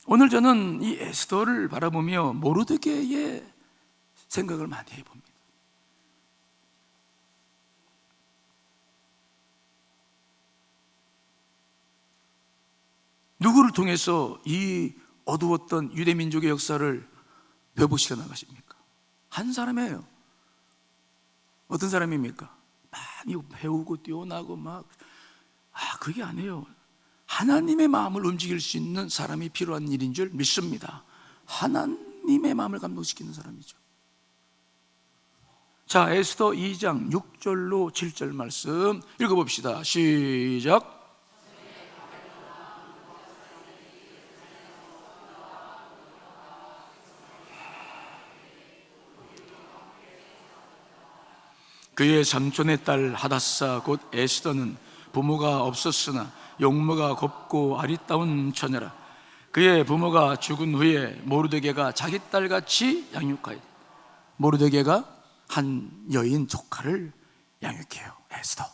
오늘 저는 이 에스더를 바라보며 모르드게의 생각을 많이 해봅니다. 누구를 통해서 이 어두웠던 유대 민족의 역사를 배우시켜 나가십니까? 한 사람이에요. 어떤 사람입니까? 많이 배우고 뛰어나고 그게 아니에요. 하나님의 마음을 움직일 수 있는 사람이 필요한 일인 줄 믿습니다. 하나님의 마음을 감동시키는 사람이죠. 자, 에스더 2장 6절로 7절 말씀 읽어봅시다. 시작. 그의 삼촌의 딸 하닷사 곧 에스더는 부모가 없었으나 용모가 곱고 아리따운 처녀라. 그의 부모가 죽은 후에 모르드게가 자기 딸같이 양육하여, 모르드게가 한 여인 조카를 양육해요. 에스더.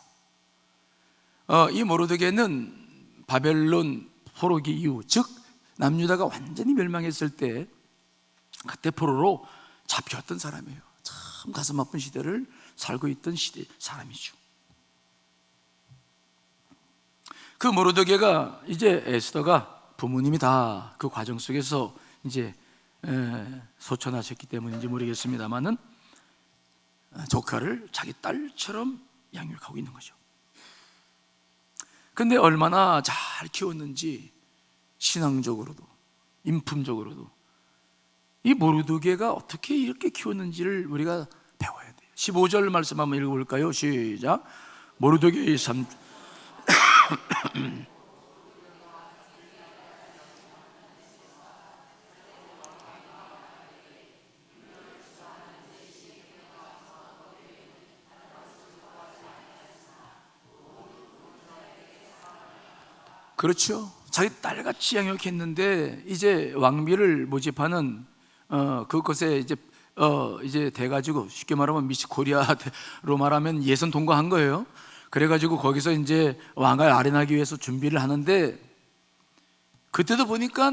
이 모르드게는 바벨론 포로기 이후, 즉 남유다가 완전히 멸망했을 때 그때 포로로 잡혀왔던 사람이에요. 참 가슴 아픈 시대를 살고 있던 시대 사람이죠. 그 모르드게가 이제 에스더가 부모님이 다 그 과정 속에서 이제 소천하셨기 때문인지 모르겠습니다만은 조카를 자기 딸처럼 양육하고 있는 거죠. 근데 얼마나 잘 키웠는지 신앙적으로도 인품적으로도 이 모르드게가 어떻게 이렇게 키웠는지를 우리가 배워야 돼요. 15절 말씀 한번 읽어볼까요? 시작. 모르드게의 삼 그렇죠. 자기 딸같이 양육했는데 이제 왕비를 모집하는 그것에 이제 돼가지고 쉽게 말하면 미스 코리아로 말하면 예선 통과한 거예요. 그래가지고 거기서 이제 왕을 아련하기 위해서 준비를 하는데 그때도 보니까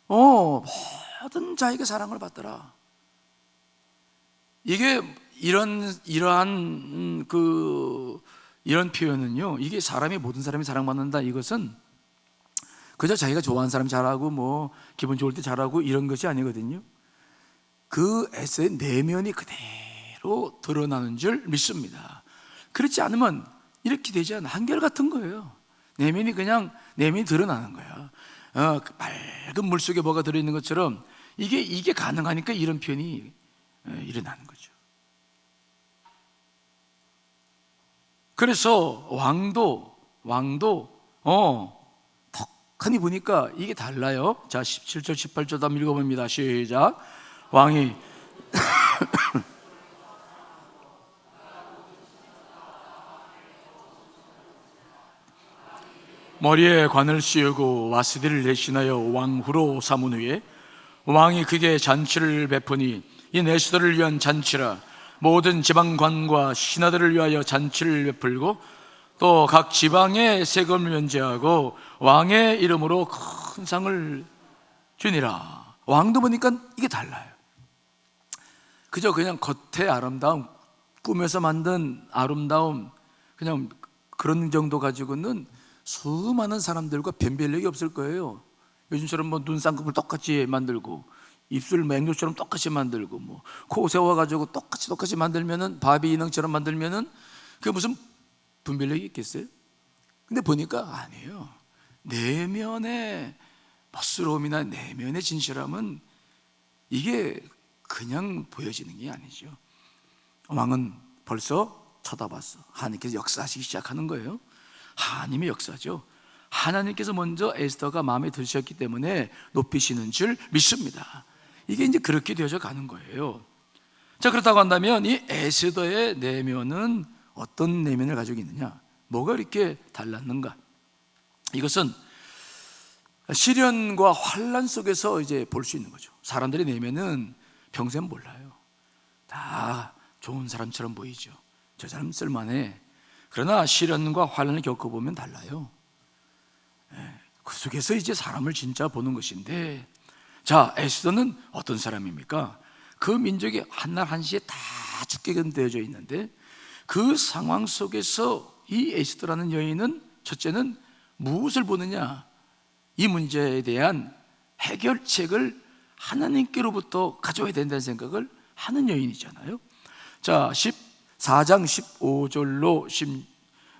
모든 자에게 사랑을 받더라. 이게 이러한 이런 표현은요, 이게 모든 사람이 사랑받는다, 이것은 그저 자기가 좋아하는 사람 잘하고 기분 좋을 때 잘하고 이런 것이 아니거든요. 그 에서의 내면이 그대로 드러나는 줄 믿습니다. 그렇지 않으면 이렇게 되지 않아. 한결같은 거예요. 내면이 드러나는 거야. 그 맑은 물 속에 뭐가 들어있는 것처럼 이게 가능하니까 이런 표현이 일어나는 거죠. 그래서 왕도 덕하니 보니까 이게 달라요. 자, 17절 18절 한번 읽어봅니다. 시작. 왕이 머리에 관을 씌우고 와스디를 대신하여 왕후로 삼은 후에 왕이 그게 잔치를 베푸니 이 에스더를 위한 잔치라. 모든 지방관과 신하들을 위하여 잔치를 베풀고 또 각 지방에 세금을 면제하고 왕의 이름으로 큰 상을 주니라. 왕도 보니까 이게 달라요. 그저 그냥 겉의 아름다움, 꿈에서 만든 아름다움, 그냥 그런 정도 가지고는 수많은 사람들과 변별력이 없을 거예요. 요즘처럼 눈 쌍꺼풀 똑같이 만들고 입술 맹료처럼 똑같이 만들고 코 세워가지고 똑같이 만들면은 바비 인형처럼 만들면은 그게 무슨 분별력이 있겠어요? 근데 보니까 아니에요. 내면의 멋스러움이나 내면의 진실함은 이게 그냥 보여지는 게 아니죠. 왕은 벌써 쳐다봤어. 하나님께서 역사하시기 시작하는 거예요. 하나님의 역사죠. 하나님께서 먼저 에스더가 마음에 드셨기 때문에 높이시는 줄 믿습니다. 이게 이제 그렇게 되어져 가는 거예요. 자, 그렇다고 한다면 이 에스더의 내면은 어떤 내면을 가지고 있느냐? 뭐가 이렇게 달랐는가? 이것은 시련과 환난 속에서 이제 볼 수 있는 거죠. 사람들의 내면은 평생 몰라요. 다 좋은 사람처럼 보이죠. 저 사람 쓸만해. 그러나 시련과 환난을 겪어보면 달라요. 그 속에서 이제 사람을 진짜 보는 것인데, 자, 에스더는 어떤 사람입니까? 그 민족이 한날 한시에 다 죽게 되어져 있는데, 그 상황 속에서 이 에스더라는 여인은 첫째는 무엇을 보느냐? 이 문제에 대한 해결책을 하나님께로부터 가져와야 된다는 생각을 하는 여인이잖아요. 자, 14장 15절로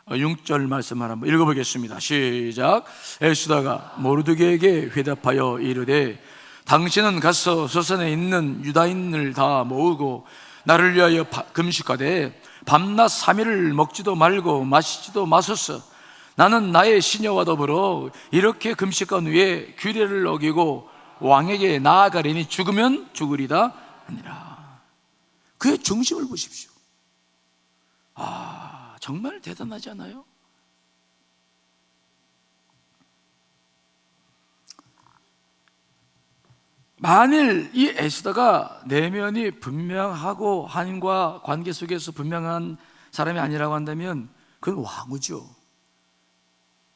16절 말씀을 한번 읽어보겠습니다. 시작. 에스더가 모르드게에게 회답하여 이르되, 당신은 가서 서산에 있는 유다인을 다 모으고 나를 위하여 금식하되 밤낮 3일을 먹지도 말고 마시지도 마소서. 나는 나의 시녀와 더불어 이렇게 금식한 후에 규례를 어기고 왕에게 나아가리니 죽으면 죽으리다 아니라. 그의 중심을 보십시오. 정말 대단하지 않아요? 만일 이 에스더가 내면이 분명하고 하나님과 관계 속에서 분명한 사람이 아니라고 한다면 그건 왕후죠.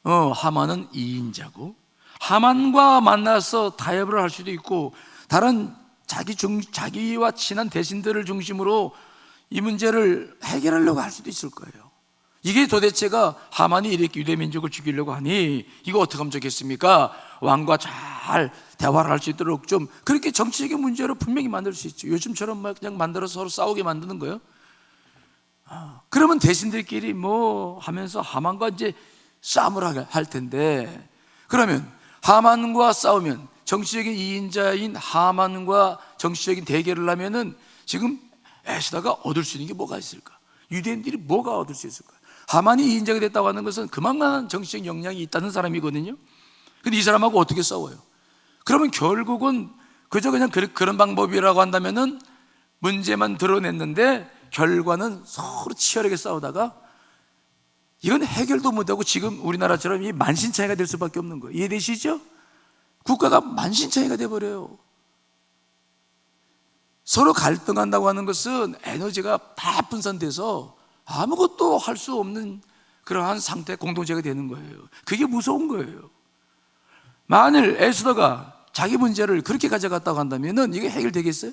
하만은 2인자고, 하만과 만나서 타협을 할 수도 있고 다른 자기와 친한 대신들을 중심으로 이 문제를 해결하려고 할 수도 있을 거예요. 이게 도대체가 하만이 이렇게 유대 민족을 죽이려고 하니 이거 어떻게 하면 좋겠습니까? 왕과 잘 대화를 할 수 있도록 좀 그렇게 정치적인 문제로 분명히 만들 수 있죠. 요즘처럼 막 그냥 만들어서 서로 싸우게 만드는 거예요. 그러면 대신들끼리 뭐 하면서 하만과 이제 싸움을 할 텐데, 그러면 하만과 싸우면 정치적인 2인자인 하만과 정치적인 대결을 하면은 지금 에스더가 얻을 수 있는 게 뭐가 있을까? 유대인들이 뭐가 얻을 수 있을까? 하만이 2인자가 됐다고 하는 것은 그만한 정치적 역량이 있다는 사람이거든요. 근데 이 사람하고 어떻게 싸워요? 그러면 결국은 그저 그냥 그런 방법이라고 한다면은 문제만 드러냈는데 결과는 서로 치열하게 싸우다가 이건 해결도 못하고 지금 우리나라처럼 이 만신창이가 될 수밖에 없는 거예요. 이해되시죠? 국가가 만신창이가 돼버려요. 서로 갈등한다고 하는 것은 에너지가 다 분산돼서 아무것도 할 수 없는 그러한 상태, 공동체가 되는 거예요. 그게 무서운 거예요. 만일 에스더가 자기 문제를 그렇게 가져갔다고 한다면 이게 해결되겠어요?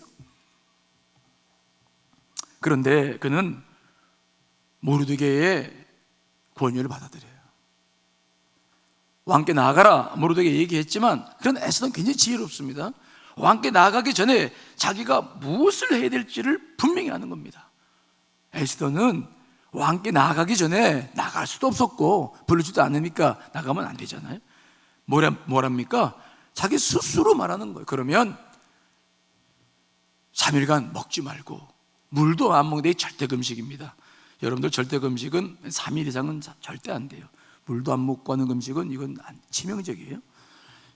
그런데 그는 모르드게의 권유를 받아들여요. 왕께 나아가라 모르드게 얘기했지만, 그런 에스더는 굉장히 지혜롭습니다. 왕께 나아가기 전에 자기가 무엇을 해야 될지를 분명히 아는 겁니다. 에스더는 왕께 나아가기 전에 나갈 수도 없었고 부르지도 않으니까 나가면 안 되잖아요. 뭐랍니까? 자기 스스로 말하는 거예요. 그러면 3일간 먹지 말고 물도 안 먹는 게 절대 금식입니다. 여러분들 절대 금식은 3일 이상은 절대 안 돼요. 물도 안 먹고 하는 금식은 이건 치명적이에요.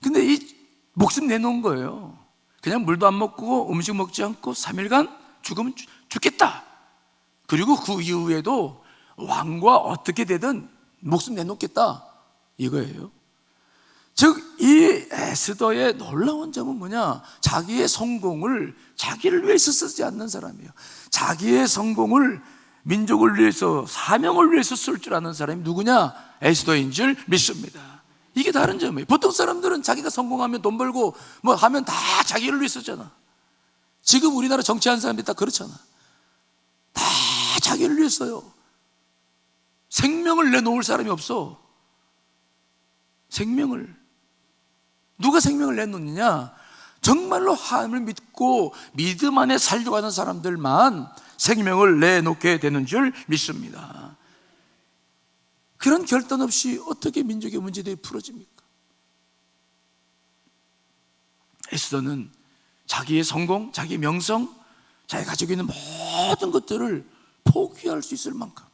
근데 이 목숨 내놓은 거예요. 그냥 물도 안 먹고 음식 먹지 않고 3일간 죽으면 죽겠다. 그리고 그 이후에도 왕과 어떻게 되든 목숨 내놓겠다, 이거예요. 즉, 이 에스더의 놀라운 점은 뭐냐? 자기의 성공을 자기를 위해서 쓰지 않는 사람이에요. 자기의 성공을 민족을 위해서, 사명을 위해서 쓸 줄 아는 사람이 누구냐? 에스더인 줄 믿습니다. 이게 다른 점이에요. 보통 사람들은 자기가 성공하면 돈 벌고 뭐 하면 다 자기를 위해 쓰잖아. 지금 우리나라 정치하는 사람들이 다 그렇잖아. 다 자기를 위해 써요. 생명을 내놓을 사람이 없어. 생명을. 누가 생명을 내놓느냐? 정말로 하나님을 믿고 믿음 안에 살려고 하는 사람들만 생명을 내놓게 되는 줄 믿습니다. 그런 결단 없이 어떻게 민족의 문제들이 풀어집니까? 에스더는 자기의 성공, 자기의 명성, 자기가 가지고 있는 모든 것들을 포기할 수 있을 만큼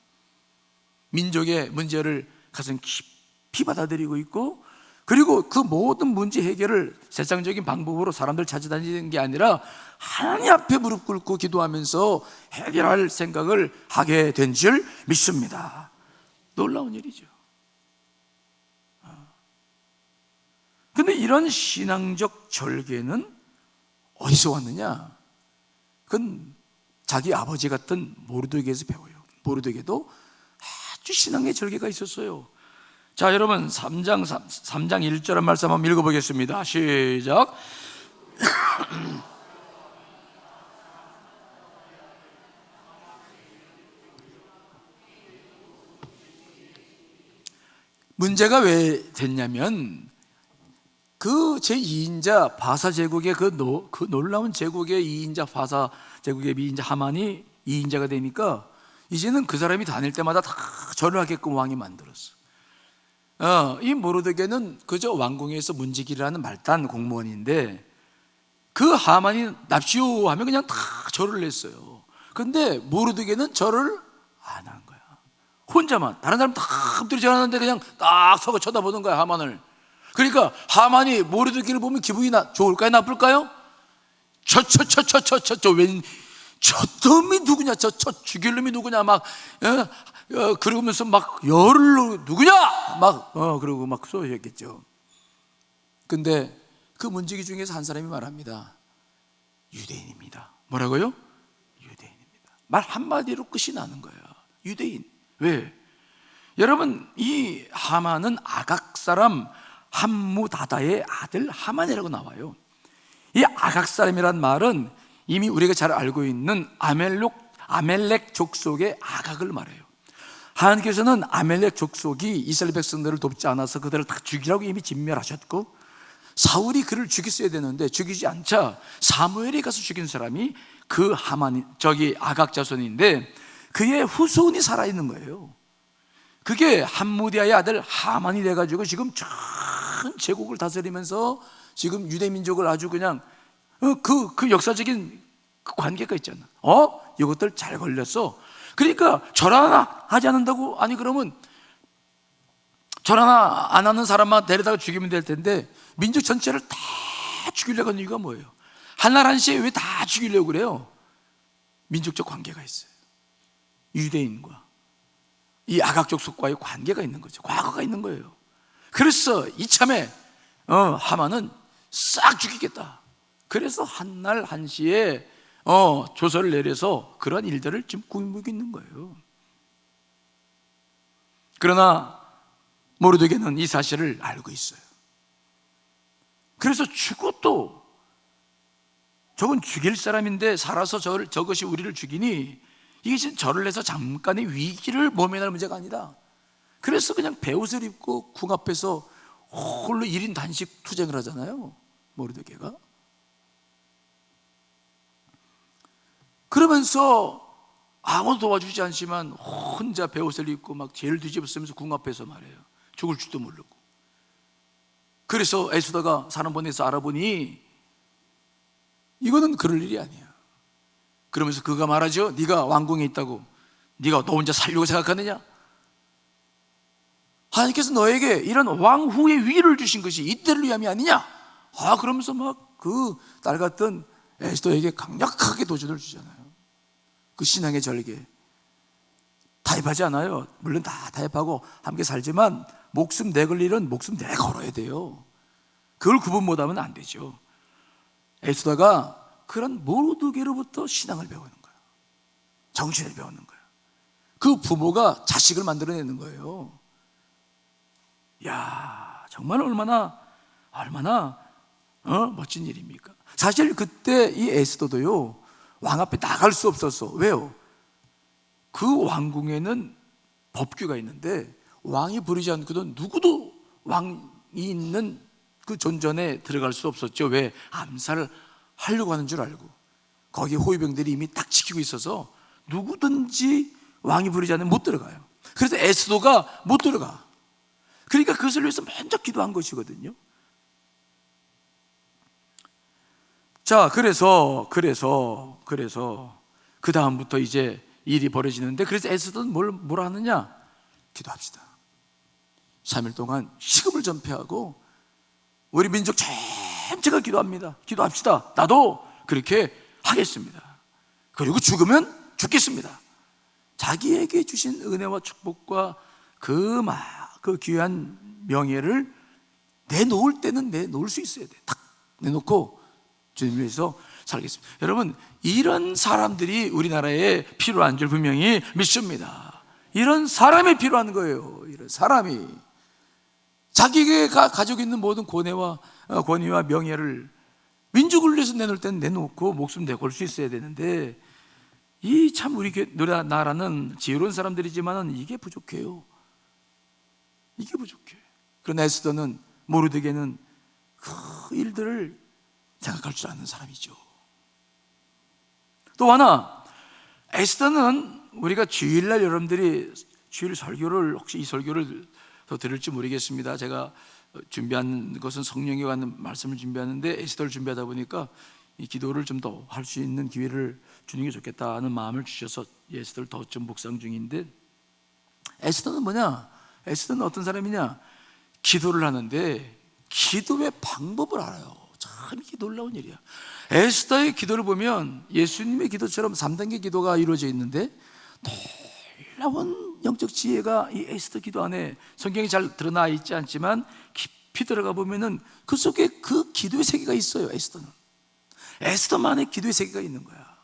민족의 문제를 가슴 깊이 받아들이고 있고, 그리고 그 모든 문제 해결을 세상적인 방법으로 사람들 찾아다니는 게 아니라 하나님 앞에 무릎 꿇고 기도하면서 해결할 생각을 하게 된 줄 믿습니다. 놀라운 일이죠. 근데 이런 신앙적 절개는 어디서 왔느냐? 그건 자기 아버지 같은 모르드게에서 배워요. 모르드게도 아주 신앙의 절개가 있었어요. 자, 여러분 3장 1절의 말씀 한번 읽어보겠습니다. 시작. 문제가 왜 됐냐면 그 제2인자 바사 제국의 그 놀라운 제국의 2인자 바사 제국의 2인자 하만이 2인자가 되니까 이제는 그 사람이 다닐 때마다 다 절을 하게끔 왕이 만들었어. 이 모르드게는 그저 왕궁에서 문지기라는 말단 공무원인데 그 하만이 납시오 하면 그냥 다 절을 했어요. 근데 모르드게는 절을 안 한 거야. 혼자만. 다른 사람 다 엎드리지 않았는데 그냥 딱 서고 쳐다보는 거야, 하만을. 그러니까 하만이 모르드게를 보면 기분이 좋을까요, 나쁠까요? 저 놈이 누구냐, 저 죽일 놈이 누구냐, 막 그러면서 막 열로 누구냐, 막 그러고 막 쏘였겠죠. 근데 그 문지기 중에서 한 사람이 말합니다. 유대인입니다. 뭐라고요? 유대인입니다. 말 한마디로 끝이 나는 거예요. 유대인. 왜? 여러분, 이 하만은 아각 사람 함무다다의 아들 하만이라고 나와요. 이 아각 사람이란 말은 이미 우리가 잘 알고 있는 아멜렉 족속의 아각을 말해요. 하나님께서는 아멜렉 족속이 이스라엘 백성들을 돕지 않아서 그들을 다 죽이라고 이미 진멸하셨고, 사울이 그를 죽였어야 되는데 죽이지 않자 사무엘이 가서 죽인 사람이 그 아각 자손인데 그의 후손이 살아있는 거예요. 그게 함무디아의 아들 하만이 돼가지고 지금 전 제국을 다스리면서 지금 유대민족을 아주 그냥 그 역사적인 그 관계가 있잖아. 이것들 잘 걸렸어. 그러니까 절 하나 하지 않는다고? 아니 그러면 절 하나 안 하는 사람만 데려다가 죽이면 될 텐데 민족 전체를 다 죽이려고 하는 이유가 뭐예요? 한날 한시에 왜 다 죽이려고 그래요? 민족적 관계가 있어요. 유대인과 이 아각 족속과의 관계가 있는 거죠. 과거가 있는 거예요. 그래서 이참에 하만은 싹 죽이겠다. 그래서 한날 한시에 조서를 내려서 그런 일들을 지금 꾸미고 있는 거예요. 그러나 모르드게는 이 사실을 알고 있어요. 그래서 죽어도 저건 죽일 사람인데 살아서 저것이 우리를 죽이니 이게 지금 절을 해서 잠깐의 위기를 모면할 문제가 아니다. 그래서 그냥 베옷을 입고 궁 앞에서 홀로 1인 단식 투쟁을 하잖아요, 모르드게가. 그러면서 아무도 도와주지 않지만 혼자 베옷을 입고 막 죄를 뒤집어 쓰면서 궁 앞에서 말해요. 죽을 줄도 모르고. 그래서 에스더가 사람 보내서 알아보니 이거는 그럴 일이 아니야. 그러면서 그가 말하죠. 네가 왕궁에 있다고 네가 너 혼자 살려고 생각하느냐? 하나님께서 너에게 이런 왕후의 위를 주신 것이 이때를 위함이 아니냐? 그러면서 막 그 딸 같던 에스더에게 강력하게 도전을 주잖아요. 그 신앙의 절개. 타협하지 않아요. 물론 다 타협하고 함께 살지만 목숨 내걸 일은 목숨 내 걸어야 돼요. 그걸 구분 못하면 안 되죠. 에스더가 그런 모르드게로부터 신앙을 배우는 거예요. 정신을 배우는 거예요. 그 부모가 자식을 만들어내는 거예요. 야, 정말 얼마나 멋진 일입니까? 사실 그때 이 에스더도요 왕 앞에 나갈 수 없었어. 왜요? 그 왕궁에는 법규가 있는데 왕이 부르지 않고도 누구도 왕이 있는 그 존전에 들어갈 수 없었죠. 왜? 암살을 하려고 하는 줄 알고 거기 호위병들이 이미 딱 지키고 있어서 누구든지 왕이 부르지 않으면 못 들어가요. 그래서 에스더가 못 들어가. 그러니까 그것을 위해서 먼저 기도한 것이거든요. 자, 그래서 그 다음부터 이제 일이 벌어지는데, 그래서 에스더는 뭘 하느냐? 기도합시다. 3일 동안 식음을 전폐하고 우리 민족 전체가 기도합니다. 기도합시다. 나도 그렇게 하겠습니다. 그리고 죽으면 죽겠습니다. 자기에게 주신 은혜와 축복과 그 귀한 명예를 내놓을 때는 내놓을 수 있어야 돼. 딱 내놓고 주님 위해서 살겠습니다. 여러분, 이런 사람들이 우리나라에 필요한 줄 분명히 믿습니다. 이런 사람이 필요한 거예요. 이런 사람이. 자기가 가지고 있는 모든 권위와 명예를 민족을 위해서 내놓을 때는 내놓고 목숨 내걸 수 있어야 되는데, 이 참 우리 나라는 지혜로운 사람들이지만 이게 부족해요. 이게 부족해. 그러나 에스더는, 모르드게는 그 일들을 생각할 줄 아는 사람이죠. 또 하나, 에스더는 우리가 주일날 여러분들이 주일 설교를, 혹시 이 설교를 더 들을지 모르겠습니다. 제가 준비한 것은 성령이 관한 말씀을 준비하는데 에스더를 준비하다 보니까 이 기도를 좀 더 할 수 있는 기회를 주는 게 좋겠다는 마음을 주셔서 에스더를 더 좀 묵상 중인데, 에스더는 뭐냐? 에스더는 어떤 사람이냐? 기도를 하는데 기도의 방법을 알아요. 참 이게 놀라운 일이야. 에스더의 기도를 보면 예수님의 기도처럼 3단계 기도가 이루어져 있는데, 놀라운 영적 지혜가 이 에스더 기도 안에 성경이 잘 드러나 있지 않지만 깊이 들어가 보면은 그 속에 그 기도의 세계가 있어요. 에스더만의 기도의 세계가 있는 거야.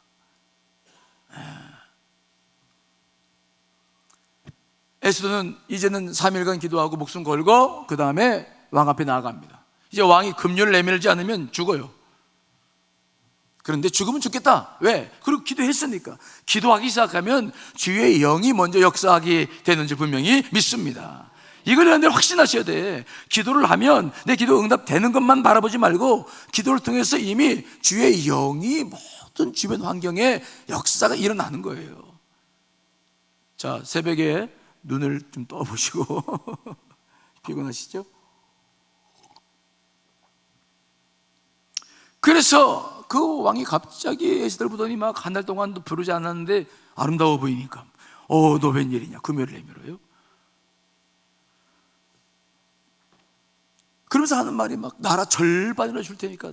에스더는 이제는 3일간 기도하고 목숨 걸고 그 다음에 왕 앞에 나아갑니다. 이제 왕이 금요를 내밀지 않으면 죽어요. 그런데 죽으면 죽겠다. 왜? 그리고 기도했으니까. 기도하기 시작하면 주의 영이 먼저 역사하게 되는지 분명히 믿습니다. 이걸 여러분들 확신하셔야 돼. 기도를 하면 내 기도 응답되는 것만 바라보지 말고 기도를 통해서 이미 주의 영이 모든 주변 환경에 역사가 일어나는 거예요. 자, 새벽에 눈을 좀 떠보시고 피곤하시죠? 그래서 그 왕이 갑자기 에스더를 보더니 막 한 달 동안도 부르지 않았는데 아름다워 보이니까 너 웬일이냐, 금요를 내밀어요? 그러면서 하는 말이 막 나라 절반이나 줄 테니까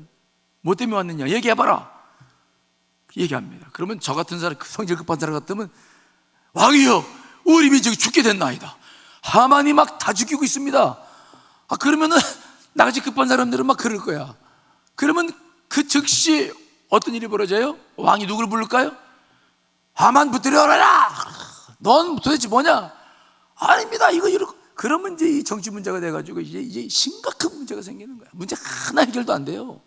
뭐 때문에 왔느냐 얘기해봐라. 얘기합니다. 그러면 저 같은 사람, 성질 급한 사람 같으면 왕이여, 우리 민족이 죽게 됐나이다. 하만이 막 다 죽이고 있습니다. 그러면은 나같이 급한 사람들은 막 그럴 거야. 그러면 그 즉시 어떤 일이 벌어져요? 왕이 누구를 부를까요? 하만 붙들어라. 넌 도대체 뭐냐? 아닙니다. 이거 이렇게. 그러면 이제 이 정치 문제가 돼가지고 이제 심각한 문제가 생기는 거야. 문제 하나 해결도 안 돼요.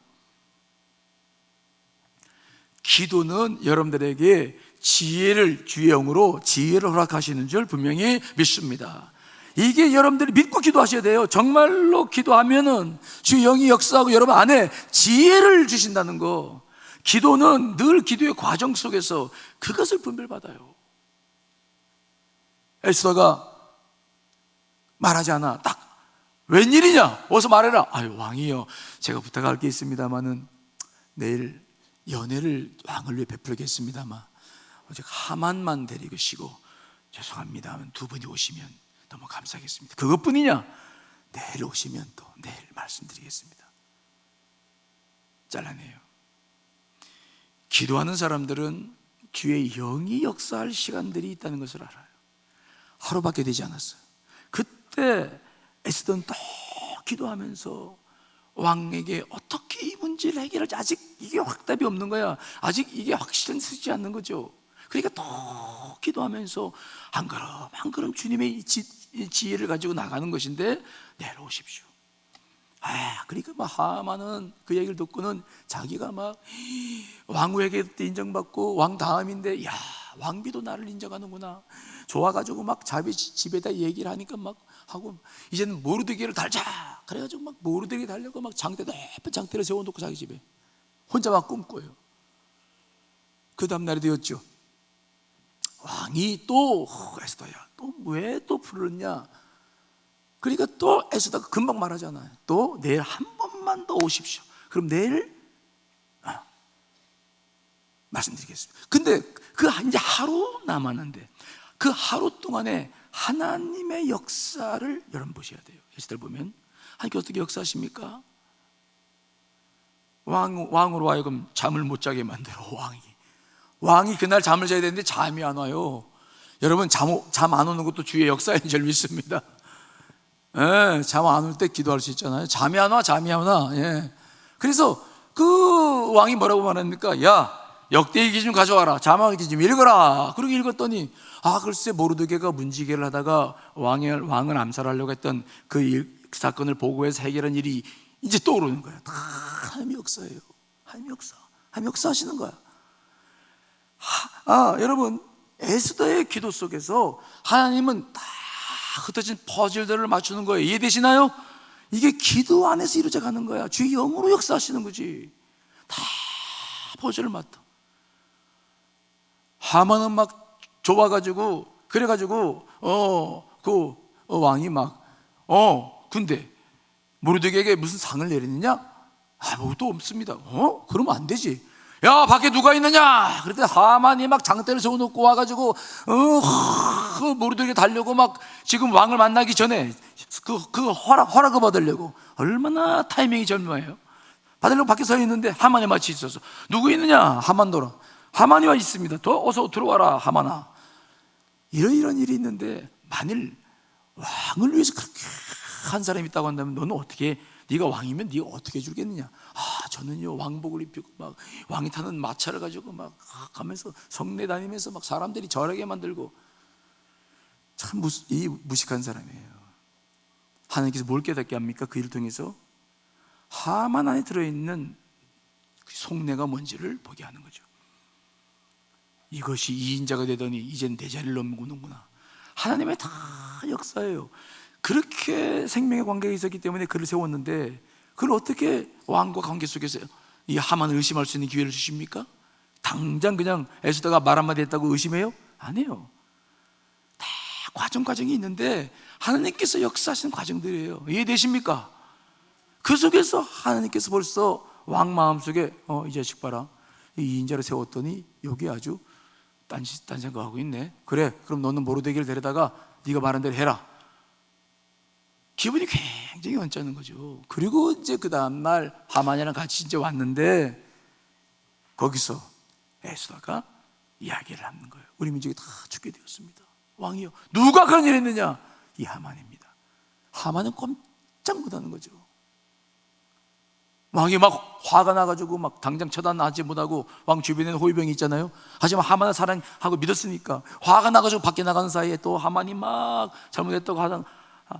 기도는 여러분들에게 지혜를, 주의 영으로 지혜를 허락하시는 줄 분명히 믿습니다. 이게 여러분들이 믿고 기도하셔야 돼요. 정말로 기도하면은 주의 영이 역사하고 여러분 안에 지혜를 주신다는 거. 기도는 늘 기도의 과정 속에서 그것을 분별받아요. 에스더가 말하지 않아. 딱 웬일이냐? 어서 말해라. 아유, 왕이요, 제가 부탁할 게 있습니다마는 내일 연회를 왕을 위해 베풀겠습니다만 어제 하만만 데리시고 죄송합니다 하면 두 분이 오시면 너무 감사하겠습니다. 그것뿐이냐? 내일 오시면 또 내일 말씀드리겠습니다. 잘라내요. 기도하는 사람들은 주의 영이 역사할 시간들이 있다는 것을 알아요. 하루밖에 되지 않았어요. 그때 에스더는 또 기도하면서 왕에게 어떻게 이 문제를 해결할지 아직 이게 확답이 없는 거야. 아직 이게 확실히 쓰지 않는 거죠. 그러니까 또 기도하면서 한 걸음 한 걸음 주님의 지혜를 가지고 나가는 것인데, 내려오십시오. 그러니까 막 하만은 그 얘기를 듣고는 자기가 막 왕후에게 인정받고 왕 다음인데, 야, 왕비도 나를 인정하는구나. 좋아가지고 막 자기 집에다 얘기를 하니까 막 하고, 이제는 모르드게를 달자. 그래가지고 막 모르드게 달려고 막 높은 장대를 세워놓고 자기 집에 혼자 막 꿈꿔요. 그 다음날이 되었죠. 왕이 또 에스더야, 또 왜 또 부르냐? 그러니까 또 에스더가 금방 말하잖아요. 또 내일 한 번만 더 오십시오. 그럼 내일 말씀드리겠습니다. 근데 그 이제 하루 남았는데 그 하루 동안에 하나님의 역사를 여러분 보셔야 돼요. 에스더를 보면 하나님께 어떻게 역사하십니까? 왕으로 하여금 잠을 못 자게 만들어. 왕이 그날 잠을 자야 되는데 잠이 안 와요. 여러분 잠 안 오는 것도 주의 역사인 줄 믿습니다. 잠 안 올 때 기도할 수 있잖아요. 잠이 안 와. 예. 그래서 그 왕이 뭐라고 말합니까? 야, 역대기 좀 가져와라. 자막기 좀 읽어라. 그리고 읽었더니 글쎄 모르드게가 문지기를 하다가 왕을 암살하려고 했던 그 사건을 보고해서 해결한 일이 이제 떠오르는 거야. 다 하나님의 역사예요. 하나님의 역사하시는 거야. 여러분, 에스더의 기도 속에서 하나님은 다 흩어진 퍼즐들을 맞추는 거예요. 이해되시나요? 이게 기도 안에서 이루어져 가는 거야. 주의 영으로 역사하시는 거지. 다 퍼즐을 맞다. 하만은 막 좋아가지고, 그래가지고 왕이 막 근데 모르드게에게 무슨 상을 내리느냐? 아무것도 없습니다. 그러면 안 되지. 야, 밖에 누가 있느냐? 그랬더니 하만이 막 장대를 세워놓고 와가지고 모르드게에 달려고 막 지금 왕을 만나기 전에 그 허락을 받으려고. 얼마나 타이밍이 절묘해요. 받으려고 밖에 서 있는데 하만이 마치 있어서 누구 있느냐? 하만더라. 하만이 와 있습니다. 어서 들어와라, 하만아. 이런 일이 있는데 만일 왕을 위해서 그렇게 한 사람이 있다고 한다면 너는 어떻게, 네가 왕이면 네가 어떻게 해주겠느냐? 저는요, 왕복을 입히고 막 왕이 타는 마차를 가지고 막 가면서 성내 다니면서 막 사람들이 절하게 만들고. 참 무식한 사람이에요. 하나님께서 뭘 깨닫게 합니까? 그 일을 통해서 하만 안에 들어있는 그 속내가 뭔지를 보게 하는 거죠. 이것이 2인자가 되더니 이젠 내 자리를 넘구는구나. 하나님의 다 역사예요. 그렇게 생명의 관계가 있었기 때문에 그를 세웠는데, 그걸 어떻게 왕과 관계 속에서 이 하만을 의심할 수 있는 기회를 주십니까? 당장 그냥 에스더가 말 한마디 했다고 의심해요? 아니에요. 다 과정이 있는데 하나님께서 역사하시는 과정들이에요. 이해되십니까? 그 속에서 하나님께서 벌써 왕 마음속에 이 자식 봐라, 이 2인자를 세웠더니 여기 아주 딴 생각하고 있네. 그래, 그럼 너는 모르드게를 데려다가 네가 말한 대로 해라. 기분이 굉장히 언짢은 거죠. 그리고 이제 그 다음날 하만이랑 같이 이제 왔는데 거기서 에스더가 이야기를 하는 거예요. 우리 민족이 다 죽게 되었습니다. 왕이요, 누가 그런 일을 했느냐? 이 하만입니다. 하만은 꼼짝 못하는 거죠. 왕이 막 화가 나가지고 막 당장 처단하지 못하고, 왕 주변에는 호위병이 있잖아요. 하지만 하만을 사랑하고 믿었으니까 화가 나가지고 밖에 나가는 사이에 또 하만이 막 잘못했다고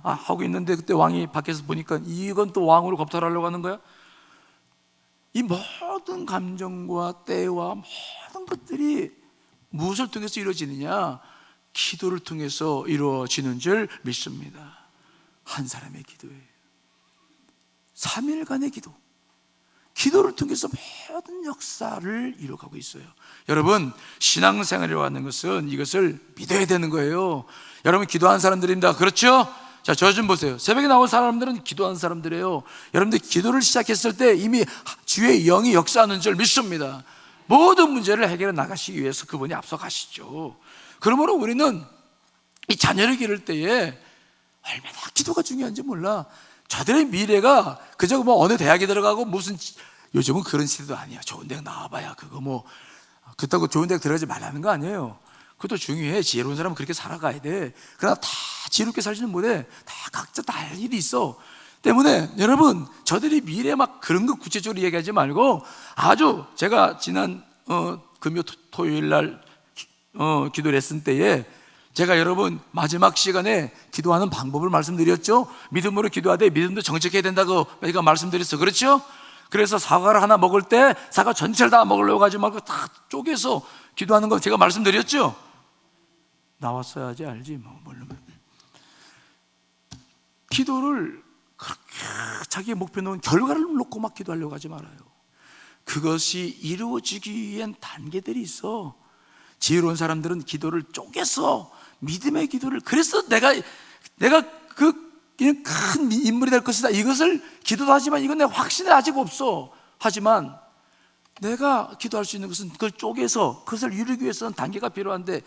하고 있는데, 그때 왕이 밖에서 보니까 이건 또 왕으로 겁탈하려고 하는 거야. 이 모든 감정과 때와 모든 것들이 무엇을 통해서 이루어지느냐? 기도를 통해서 이루어지는 줄 믿습니다. 한 사람의 기도예요. 3일간의 기도를 통해서 모든 역사를 이루어가고 있어요. 여러분, 신앙생활이라고 하는 것은 이것을 믿어야 되는 거예요. 여러분, 기도하는 사람들입니다. 그렇죠? 자, 저 좀 보세요. 새벽에 나온 사람들은 기도하는 사람들이에요. 여러분들 기도를 시작했을 때 이미 주의 영이 역사하는 줄 믿습니다. 모든 문제를 해결해 나가시기 위해서 그분이 앞서가시죠. 그러므로 우리는 이 자녀를 기를 때에 얼마나 기도가 중요한지 몰라. 저들의 미래가 그저 뭐 어느 대학에 들어가고 무슨, 요즘은 그런 시대도 아니야. 좋은 대학 나와봐야 그거 뭐 그렇다고 좋은 대학 들어가지 말라는 거 아니에요. 그것도 중요해. 지혜로운 사람은 그렇게 살아가야 돼. 그러나 다 지혜롭게 살지는 못해. 다 각자 다 할 일이 있어. 때문에 여러분, 저들이 미래 막 그런 거 구체적으로 얘기하지 말고, 아주 제가 지난 금요 토요일 날 기도 레슨 때에 제가 여러분 마지막 시간에 기도하는 방법을 말씀드렸죠. 믿음으로 기도하되 믿음도 정직해야 된다고 제가 말씀드렸어. 그렇죠? 그래서 사과를 하나 먹을 때 사과 전체를 다 먹으려고 하지 말고 다 쪼개서 기도하는 거 제가 말씀드렸죠. 나왔어야지 알지 뭐. 모르면 기도를 그렇게 자기의 목표 놓은 결과를 놓고 막 기도하려고 하지 말아요. 그것이 이루어지기 위한 단계들이 있어. 지혜로운 사람들은 기도를 쪼개서 믿음의 기도를, 그래서 내가 그냥 큰 인물이 될 것이다, 이것을 기도도 하지만 이건 내 확신이 아직 없어. 하지만 내가 기도할 수 있는 것은 그걸 쪼개서 그것을 이루기 위해서는 단계가 필요한데,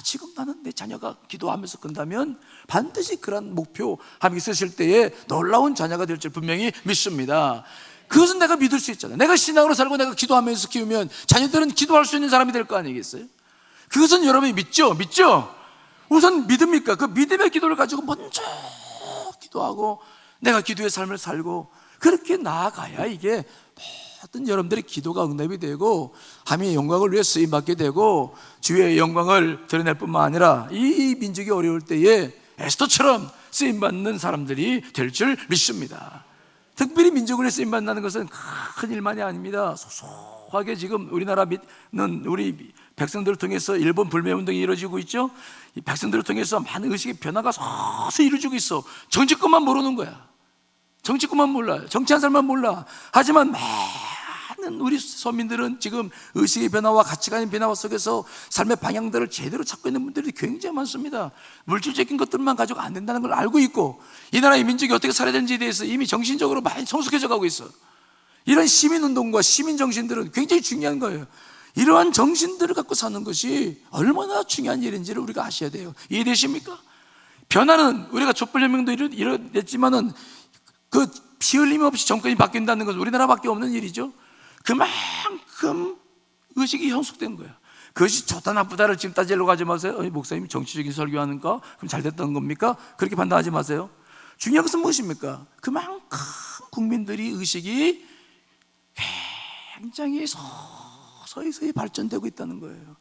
지금 나는 내 자녀가 기도하면서 끝나면 반드시 그런 목표함이 있으실 때에 놀라운 자녀가 될 줄 분명히 믿습니다. 그것은 내가 믿을 수 있잖아요. 내가 신앙으로 살고 내가 기도하면서 키우면 자녀들은 기도할 수 있는 사람이 될 거 아니겠어요? 그것은 여러분이 믿죠? 우선 믿습니까? 그 믿음의 기도를 가지고 먼저 기도하고 내가 기도의 삶을 살고 그렇게 나아가야 이게 모든 여러분들의 기도가 응답이 되고 하나님의 영광을 위해 쓰임받게 되고 주의 영광을 드러낼 뿐만 아니라 이 민족이 어려울 때에 에스더처럼 쓰임받는 사람들이 될 줄 믿습니다. 특별히 민족을 쓰임받는 것은 큰 일만이 아닙니다. 소소하게 지금 우리나라는 우리 백성들을 통해서 일본 불매운동이 이루어지고 있죠. 이 백성들을 통해서 많은 의식의 변화가 서서히 이루어지고 있어. 정치권만 모르는 거야. 정치권만 몰라요. 정치한 사람만 몰라. 하지만 많은 우리 서민들은 지금 의식의 변화와 가치관의 변화 속에서 삶의 방향들을 제대로 찾고 있는 분들이 굉장히 많습니다. 물질적인 것들만 가지고 안 된다는 걸 알고 있고, 이 나라의 민족이 어떻게 살아야 되는지에 대해서 이미 정신적으로 많이 성숙해져 가고 있어. 이런 시민운동과 시민정신들은 굉장히 중요한 거예요. 이러한 정신들을 갖고 사는 것이 얼마나 중요한 일인지를 우리가 아셔야 돼요. 이해되십니까? 변화는 우리가 촛불혁명도 이뤄냈지만은 그 피 흘림 없이 정권이 바뀐다는 것은 우리나라밖에 없는 일이죠. 그만큼 의식이 형성된 거예요. 그것이 좋다 나쁘다를 지금 따지려고 하지 마세요. 목사님이 정치적인 설교하는가? 그럼 잘 됐다는 겁니까? 그렇게 판단하지 마세요. 중요한 것은 무엇입니까? 그만큼 국민들이 의식이 굉장히 서서히 발전되고 있다는 거예요.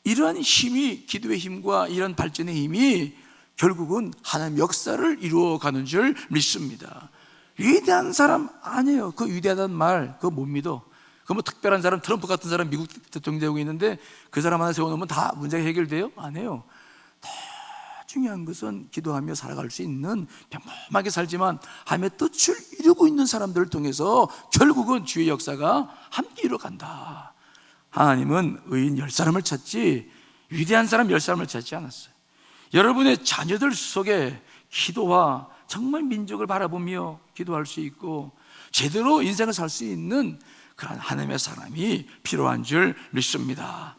이러한 힘이, 기도의 힘과 이런 발전의 힘이 결국은 하나님의 역사를 이루어가는 줄 믿습니다. 위대한 사람 아니에요. 그 위대하다는 말 그거 못 믿어. 그 뭐 특별한 사람, 트럼프 같은 사람 미국 대통령 되고 있는데 그 사람 하나 세워놓으면 다 문제가 해결돼요? 안 해요. 더 중요한 것은 기도하며 살아갈 수 있는, 평범하게 살지만 하나님의 뜻을 이루고 있는 사람들을 통해서 결국은 주의 역사가 함께 이루어간다. 하나님은 의인 10사람을 찾지 위대한 사람 10사람을 찾지 않았어요. 여러분의 자녀들 속에 기도와 정말 민족을 바라보며 기도할 수 있고 제대로 인생을 살 수 있는 그런 하나님의 사람이 필요한 줄 믿습니다.